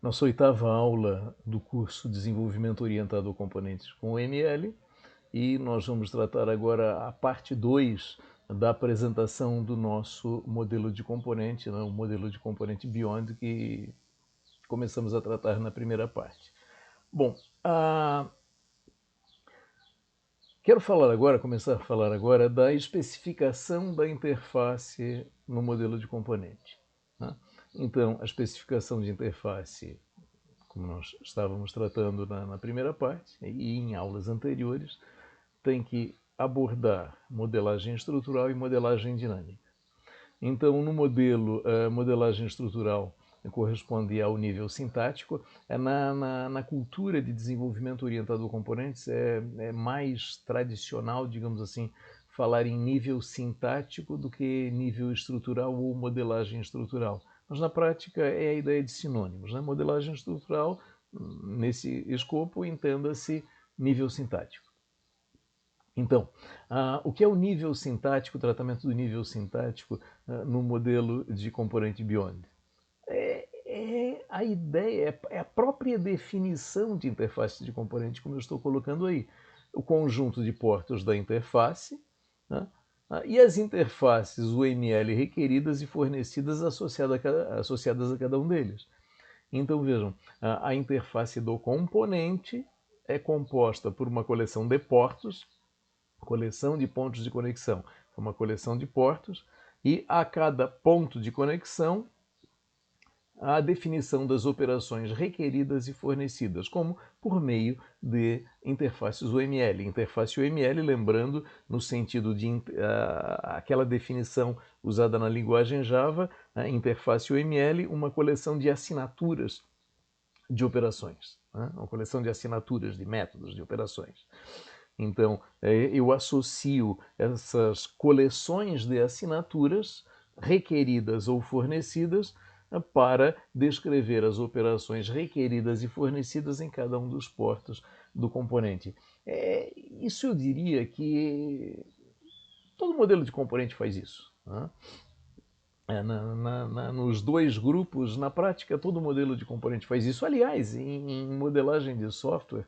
nossa oitava aula do curso Desenvolvimento Orientado a Componentes com o ML, e nós vamos tratar agora a parte 2 da apresentação do nosso modelo de componente, né, o modelo de componente Beyond, que começamos a tratar na primeira parte. Bom, quero começar a falar agora da especificação da interface no modelo de componente. Né? Então, a especificação de interface, como nós estávamos tratando na primeira parte e em aulas anteriores, tem que abordar modelagem estrutural e modelagem dinâmica. Então, no modelo, a modelagem estrutural corresponde ao nível sintático. Na cultura de desenvolvimento orientado a componentes, é mais tradicional, digamos assim, falar em nível sintático do que nível estrutural ou modelagem estrutural. Mas na prática é a ideia de sinônimos. Né? Modelagem estrutural, nesse escopo, entenda-se nível sintático. Então, o que é o nível sintático, o tratamento do nível sintático no modelo de componente Beyond? A ideia, é a própria definição de interface de componente, como eu estou colocando aí. O conjunto de portos da interface, né, e as interfaces UML requeridas e fornecidas associadas a cada um deles. Então, vejam, a interface do componente é composta por uma coleção de portos, coleção de pontos de conexão, uma coleção de portos, e a cada ponto de conexão a definição das operações requeridas e fornecidas, como por meio de interfaces UML. Interface UML, lembrando, no sentido de aquela definição usada na linguagem Java, a interface UML, uma coleção de assinaturas de operações, né? Uma coleção de assinaturas de métodos de operações. Então, eu associo essas coleções de assinaturas requeridas ou fornecidas para descrever as operações requeridas e fornecidas em cada um dos portos do componente. Isso eu diria que todo modelo de componente faz isso. Né? Nos dois grupos, na prática, todo modelo de componente faz isso. Aliás, em modelagem de software,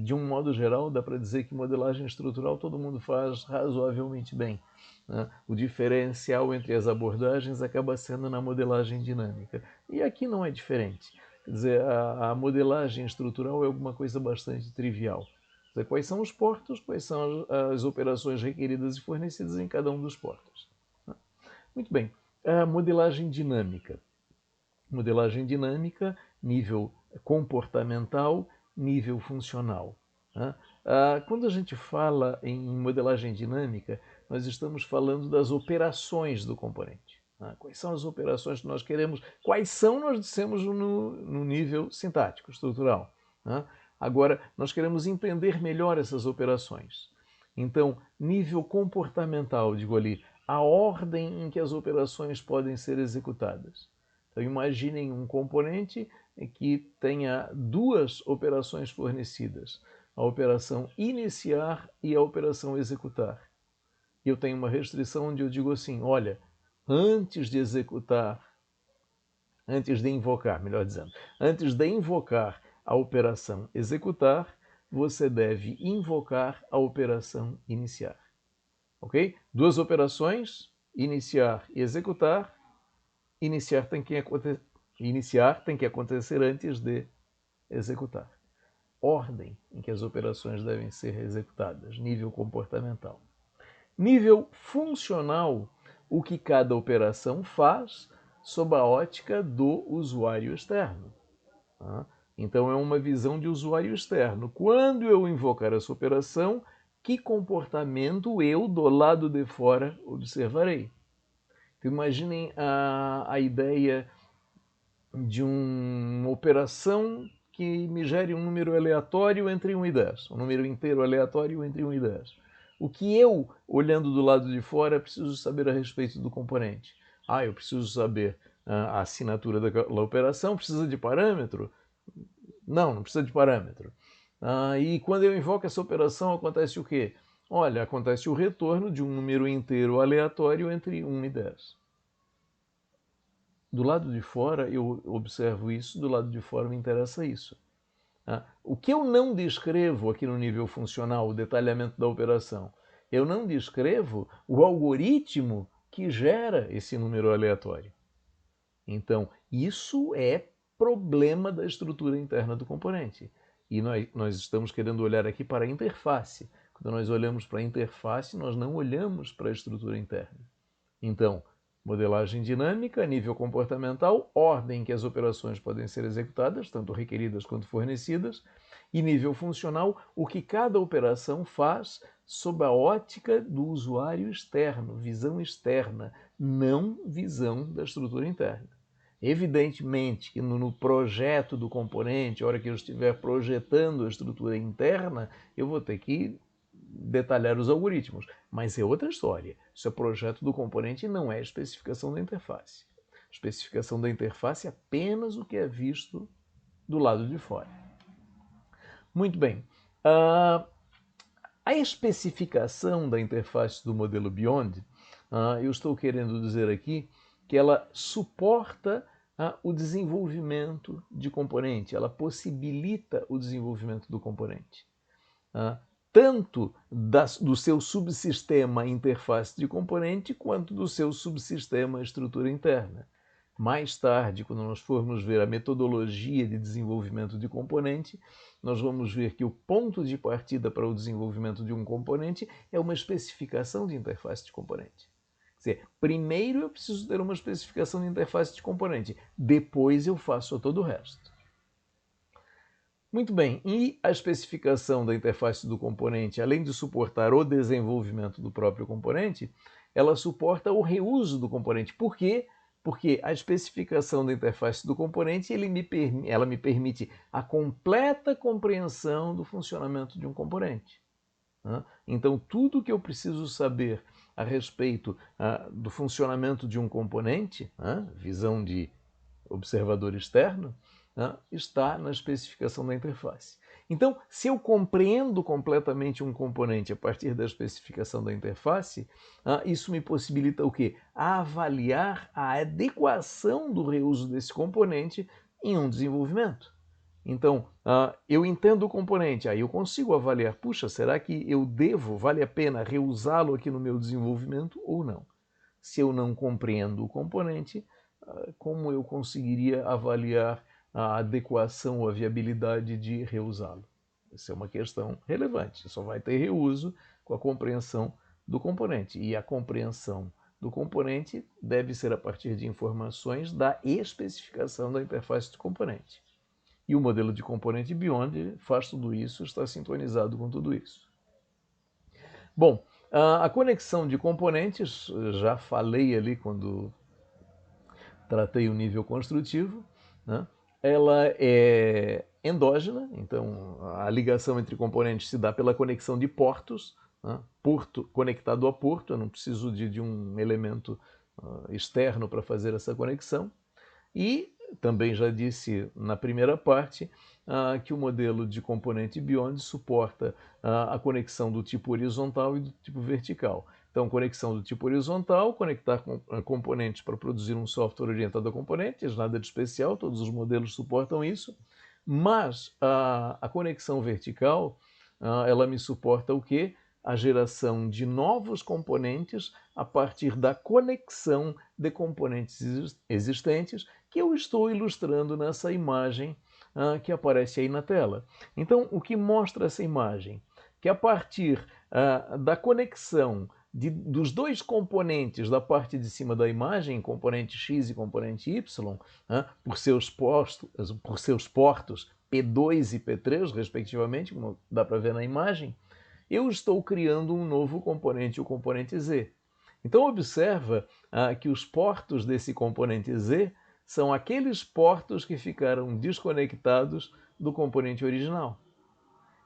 de um modo geral, dá para dizer que modelagem estrutural todo mundo faz razoavelmente bem. Né? O diferencial entre as abordagens acaba sendo na modelagem dinâmica. E aqui não é diferente. Quer dizer, a modelagem estrutural é alguma coisa bastante trivial. Quer dizer, quais são os portos, quais são as operações requeridas e fornecidas em cada um dos portos. Muito bem, a modelagem dinâmica. Modelagem dinâmica, nível comportamental, nível funcional. Quando a gente fala em modelagem dinâmica, nós estamos falando das operações do componente. Quais são as operações que nós queremos? Quais são, nós dissemos no nível sintático, estrutural. Agora, nós queremos entender melhor essas operações. Então, nível comportamental, digo ali, a ordem em que as operações podem ser executadas. Então, imaginem um componente que tenha duas operações fornecidas, a operação iniciar e a operação executar. Eu tenho uma restrição onde eu digo assim, olha, antes de invocar a operação executar, você deve invocar a operação iniciar. Ok? Duas operações, iniciar e executar. Iniciar tem que acontecer antes de executar. Ordem em que as operações devem ser executadas, nível comportamental. Nível funcional, o que cada operação faz sob a ótica do usuário externo. Então é uma visão de usuário externo. Quando eu invocar essa operação, que comportamento eu, do lado de fora, observarei? Então, imaginem a ideia de uma operação que me gere um número aleatório entre 1 e 10, um número inteiro aleatório entre 1 e 10. O que eu, olhando do lado de fora, preciso saber a respeito do componente? Eu preciso saber a assinatura daquela operação, precisa de parâmetro? Não precisa de parâmetro. E quando eu invoco essa operação, acontece o quê? Olha, acontece o retorno de um número inteiro aleatório entre 1 e 10. do lado de fora eu observo isso, do lado de fora me interessa isso. O que eu não descrevo aqui no nível funcional, o detalhamento da operação, eu não descrevo o algoritmo que gera esse número aleatório. Então, isso é problema da estrutura interna do componente. E nós estamos querendo olhar aqui para a interface. Quando nós olhamos para a interface, nós não olhamos para a estrutura interna. Então, modelagem dinâmica, nível comportamental, ordem em que as operações podem ser executadas, tanto requeridas quanto fornecidas, e nível funcional, o que cada operação faz sob a ótica do usuário externo, visão externa, não visão da estrutura interna. Evidentemente que no projeto do componente, a hora que eu estiver projetando a estrutura interna, eu vou ter que detalhar os algoritmos, mas é outra história. Isso é projeto do componente e não é especificação da interface. Especificação da interface é apenas o que é visto do lado de fora. Muito bem. A especificação da interface do modelo Beyond, eu estou querendo dizer aqui que ela suporta o desenvolvimento de componente, ela possibilita o desenvolvimento do componente. Tanto do seu subsistema interface de componente, quanto do seu subsistema estrutura interna. Mais tarde, quando nós formos ver a metodologia de desenvolvimento de componente, nós vamos ver que o ponto de partida para o desenvolvimento de um componente é uma especificação de interface de componente. Quer dizer, primeiro eu preciso ter uma especificação de interface de componente, depois eu faço todo o resto. Muito bem, e a especificação da interface do componente, além de suportar o desenvolvimento do próprio componente, ela suporta o reuso do componente. Por quê? Porque a especificação da interface do componente ela me permite a completa compreensão do funcionamento de um componente. Então, tudo que eu preciso saber a respeito do funcionamento de um componente, visão de observador externo, está na especificação da interface. Então, se eu compreendo completamente um componente a partir da especificação da interface, isso me possibilita o quê? Avaliar a adequação do reuso desse componente em um desenvolvimento. Então, eu entendo o componente, aí eu consigo avaliar, puxa, será que eu devo, vale a pena reusá-lo aqui no meu desenvolvimento ou não? Se eu não compreendo o componente, como eu conseguiria avaliar a adequação ou a viabilidade de reusá-lo? Essa é uma questão relevante. Só vai ter reuso com a compreensão do componente. E a compreensão do componente deve ser a partir de informações da especificação da interface do componente. E o modelo de componente Beyond faz tudo isso, está sintonizado com tudo isso. Bom, a conexão de componentes, já falei ali quando tratei o nível construtivo, ela é endógena, então a ligação entre componentes se dá pela conexão de portos, porto conectado a porto, eu não preciso de um elemento externo para fazer essa conexão. E também já disse na primeira parte que o modelo de componente Beyond suporta a conexão do tipo horizontal e do tipo vertical. Então, conexão do tipo horizontal, conectar componentes para produzir um software orientado a componentes, nada de especial, todos os modelos suportam isso. Mas a conexão vertical, ela me suporta o quê? A geração de novos componentes a partir da conexão de componentes existentes, que eu estou ilustrando nessa imagem que aparece aí na tela. Então, o que mostra essa imagem? Que a partir da conexão dos dois componentes da parte de cima da imagem, componente X e componente Y, por seus portos P2 e P3, respectivamente, como dá para ver na imagem, eu estou criando um novo componente, o componente Z. Então, observa que os portos desse componente Z são aqueles portos que ficaram desconectados do componente original.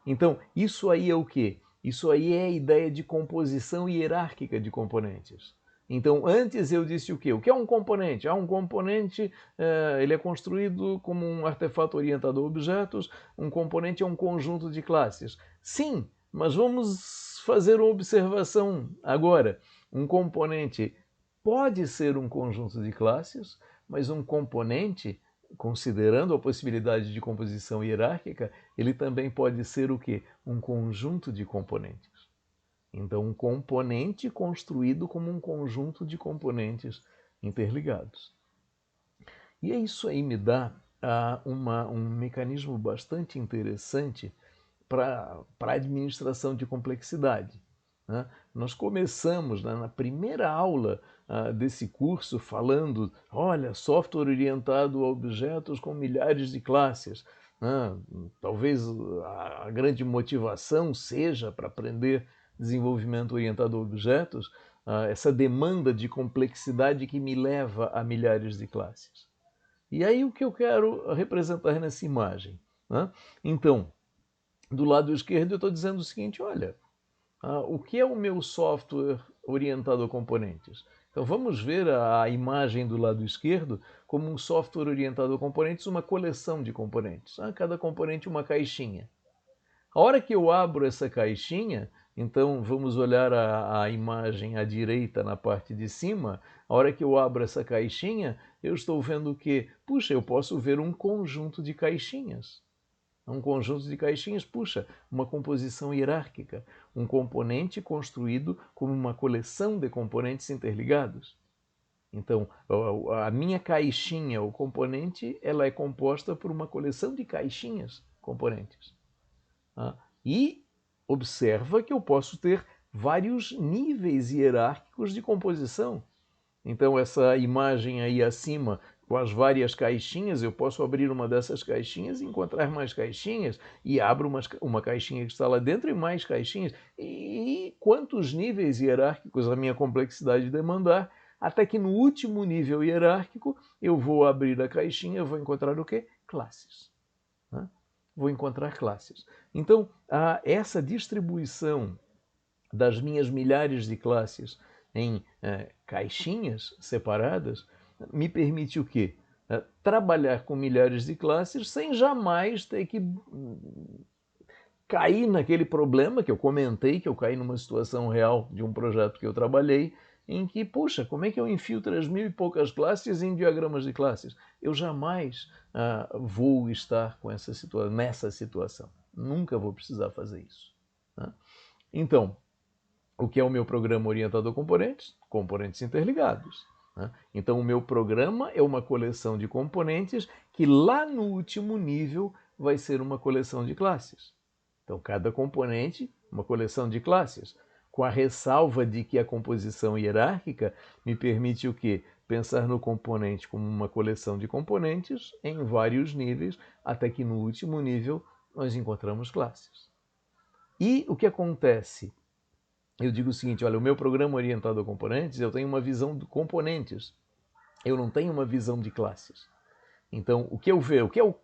Então, isso aí é o quê? Isso aí é a ideia de composição hierárquica de componentes. Então, antes eu disse o quê? O que é um componente? Um componente ele é construído como um artefato orientado a objetos, um componente é um conjunto de classes. Sim, mas vamos fazer uma observação agora. Um componente pode ser um conjunto de classes, mas um componente, considerando a possibilidade de composição hierárquica, ele também pode ser o quê? Um conjunto de componentes. Então, um componente construído como um conjunto de componentes interligados. E isso aí me dá um mecanismo bastante interessante para a administração de complexidade. Né? Nós começamos na primeira aula desse curso falando, olha, software orientado a objetos com milhares de classes. Né? Talvez a grande motivação seja para aprender desenvolvimento orientado a objetos, essa demanda de complexidade que me leva a milhares de classes. E aí o que eu quero representar nessa imagem? Né? Então, do lado esquerdo eu estou dizendo o seguinte, olha, o que é o meu software orientado a componentes? Então vamos ver a imagem do lado esquerdo como um software orientado a componentes, uma coleção de componentes. Cada componente uma caixinha. A hora que eu abro essa caixinha, então vamos olhar a imagem à direita na parte de cima, a hora que eu abro essa caixinha, eu estou vendo que, puxa, eu posso ver um conjunto de caixinhas. Um conjunto de caixinhas, puxa, uma composição hierárquica, um componente construído como uma coleção de componentes interligados. Então, a minha caixinha, o componente, ela é composta por uma coleção de caixinhas componentes. E observa que eu posso ter vários níveis hierárquicos de composição. Então, essa imagem aí acima, com as várias caixinhas, eu posso abrir uma dessas caixinhas e encontrar mais caixinhas, e abro uma caixinha que está lá dentro e mais caixinhas. E quantos níveis hierárquicos a minha complexidade demandar, até que no último nível hierárquico eu vou abrir a caixinha e vou encontrar o quê? Classes. Vou encontrar classes. Então, essa distribuição das minhas milhares de classes em caixinhas separadas me permite o quê? Trabalhar com milhares de classes sem jamais ter que cair naquele problema que eu comentei, que eu caí numa situação real de um projeto que eu trabalhei, em que, puxa, como é que eu enfio 3.000 e poucas classes em diagramas de classes? Eu jamais vou estar com nessa situação. Nunca vou precisar fazer isso. Tá? Então, o que é o meu programa orientado a componentes? Componentes interligados. Né? Então, o meu programa é uma coleção de componentes que lá no último nível vai ser uma coleção de classes. Então, cada componente, uma coleção de classes, com a ressalva de que a composição hierárquica me permite o quê? Pensar no componente como uma coleção de componentes em vários níveis, até que no último nível nós encontramos classes. E o que acontece? Eu digo o seguinte, olha, o meu programa orientado a componentes, eu tenho uma visão de componentes, eu não tenho uma visão de classes. Então, o que eu vejo, o que é o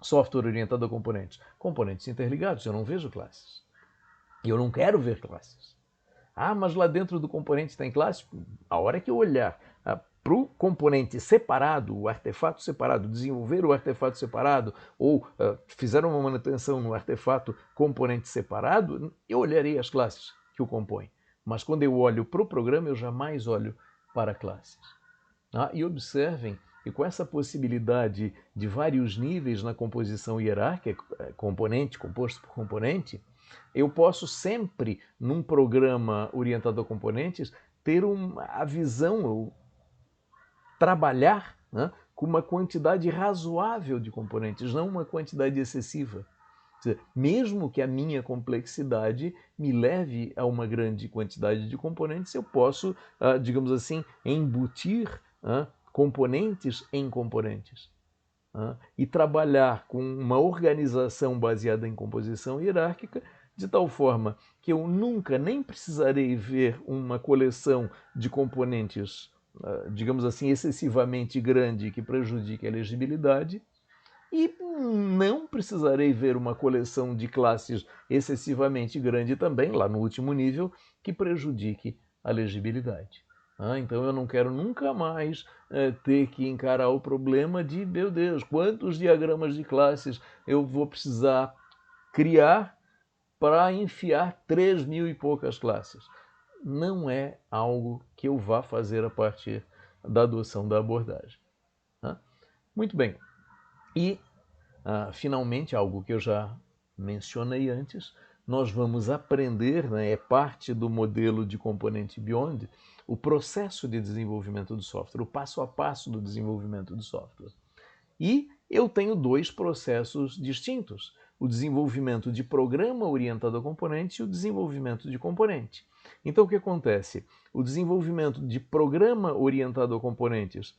software orientado a componentes? Componentes interligados, eu não vejo classes. E eu não quero ver classes. Mas lá dentro do componente tem classe? A hora que eu olhar para o componente separado, o artefato separado, desenvolver o artefato separado, ou fizer uma manutenção no artefato componente separado, eu olharei as classes que o compõem. Mas quando eu olho para o programa, eu jamais olho para classes. E observem que com essa possibilidade de vários níveis na composição hierárquica, componente composto por componente, eu posso sempre, num programa orientado a componentes, ter a visão, trabalhar com uma quantidade razoável de componentes, não uma quantidade excessiva. Mesmo que a minha complexidade me leve a uma grande quantidade de componentes, eu posso, digamos assim, embutir componentes em componentes. E trabalhar com uma organização baseada em composição hierárquica, de tal forma que eu nunca nem precisarei ver uma coleção de componentes, digamos assim, excessivamente grande que prejudique a legibilidade, e não precisarei ver uma coleção de classes excessivamente grande também, lá no último nível, que prejudique a legibilidade. Então eu não quero nunca mais ter que encarar o problema de, meu Deus, quantos diagramas de classes eu vou precisar criar para enfiar 3.000 e poucas classes. Não é algo que eu vá fazer a partir da adoção da abordagem. Muito bem. E, finalmente, algo que eu já mencionei antes, nós vamos aprender, né, é parte do modelo de componente Beyond, o processo de desenvolvimento do software, o passo a passo do desenvolvimento do software. E eu tenho dois processos distintos, o desenvolvimento de programa orientado a componente e o desenvolvimento de componente. Então, o que acontece? O desenvolvimento de programa orientado a componentes,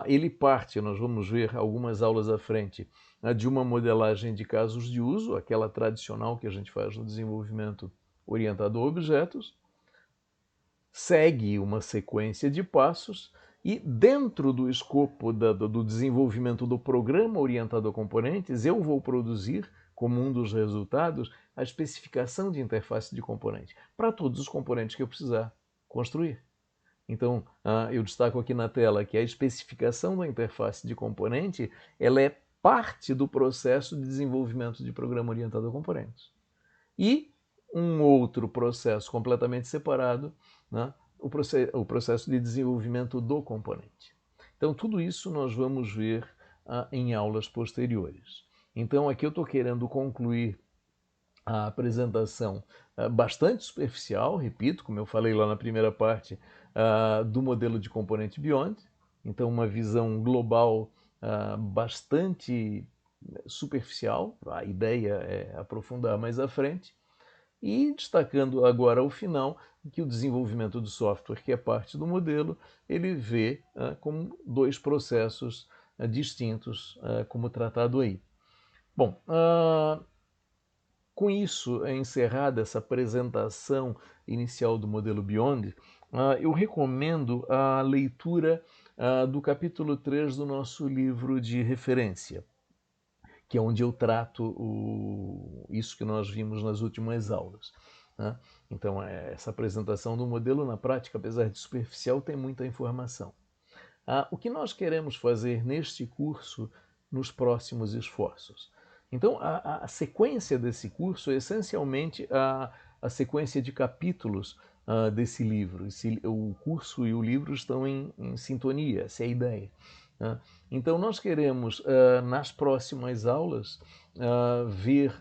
ele parte, nós vamos ver algumas aulas à frente, de uma modelagem de casos de uso, aquela tradicional que a gente faz no desenvolvimento orientado a objetos, segue uma sequência de passos e dentro do escopo do desenvolvimento do programa orientado a componentes, eu vou produzir, como um dos resultados, a especificação de interface de componente, para todos os componentes que eu precisar construir. Então, eu destaco aqui na tela que a especificação da interface de componente, ela é parte do processo de desenvolvimento de programa orientado a componentes. E um outro processo completamente separado, né, o processo de desenvolvimento do componente. Então, tudo isso nós vamos ver em aulas posteriores. Então, aqui eu estou querendo concluir a apresentação bastante superficial, repito, como eu falei lá na primeira parte, do modelo de componente Beyond. Então, uma visão global bastante superficial. A ideia é aprofundar mais à frente. E destacando agora ao final que o desenvolvimento do software, que é parte do modelo, ele vê como dois processos distintos, como tratado aí. Bom, com isso é encerrada essa apresentação inicial do modelo Beyond, eu recomendo a leitura do capítulo 3 do nosso livro de referência, que é onde eu trato isso que nós vimos nas últimas aulas. Né? Então, essa apresentação do modelo, na prática, apesar de superficial, tem muita informação. O que nós queremos fazer neste curso nos próximos esforços? Então, a sequência desse curso é essencialmente a sequência de capítulos desse livro. O curso e o livro estão em sintonia, essa é a ideia. Então, nós queremos, nas próximas aulas, ver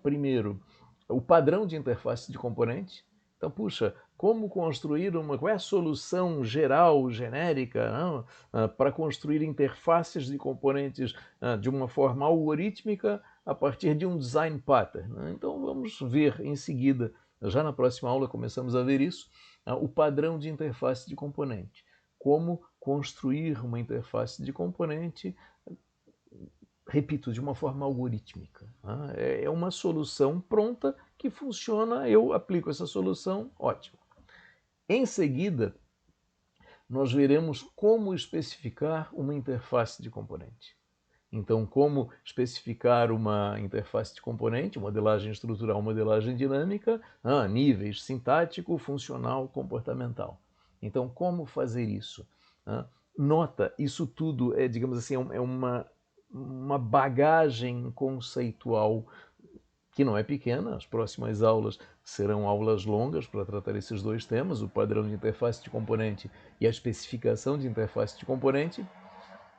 primeiro o padrão de interface de componente. Então, puxa, como construir qual é a solução geral, genérica, para construir interfaces de componentes de uma forma algorítmica a partir de um design pattern. Então, vamos ver em seguida, já na próxima aula começamos a ver isso, o padrão de interface de componente. Como construir uma interface de componente, repito, de uma forma algorítmica. É uma solução pronta que funciona, eu aplico essa solução, ótimo. Em seguida, nós veremos como especificar uma interface de componente. Então, como especificar uma interface de componente, modelagem estrutural, modelagem dinâmica, níveis sintático, funcional, comportamental. Então, como fazer isso? Nota, isso tudo é, digamos assim, é uma bagagem conceitual que não é pequena. As próximas aulas serão aulas longas para tratar esses dois temas, o padrão de interface de componente e a especificação de interface de componente.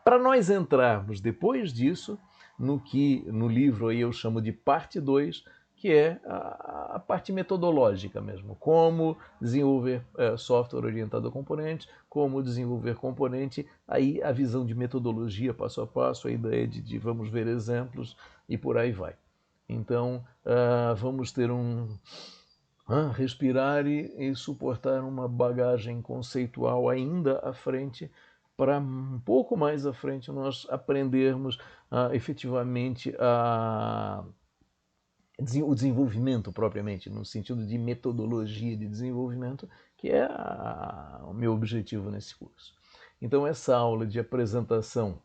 Para nós entrarmos depois disso no que no livro aí eu chamo de parte 2, que é a parte metodológica mesmo, como desenvolver software orientado a componentes, como desenvolver componente, aí a visão de metodologia passo a passo, a ideia de vamos ver exemplos e por aí vai. Então, vamos ter respirar e suportar uma bagagem conceitual ainda à frente, para um pouco mais à frente nós aprendermos efetivamente o desenvolvimento propriamente, no sentido de metodologia de desenvolvimento, que é o meu objetivo nesse curso. Então, essa aula de apresentação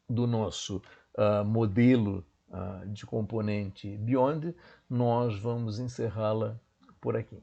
do nosso modelo de componente Beyond, nós vamos encerrá-la por aqui.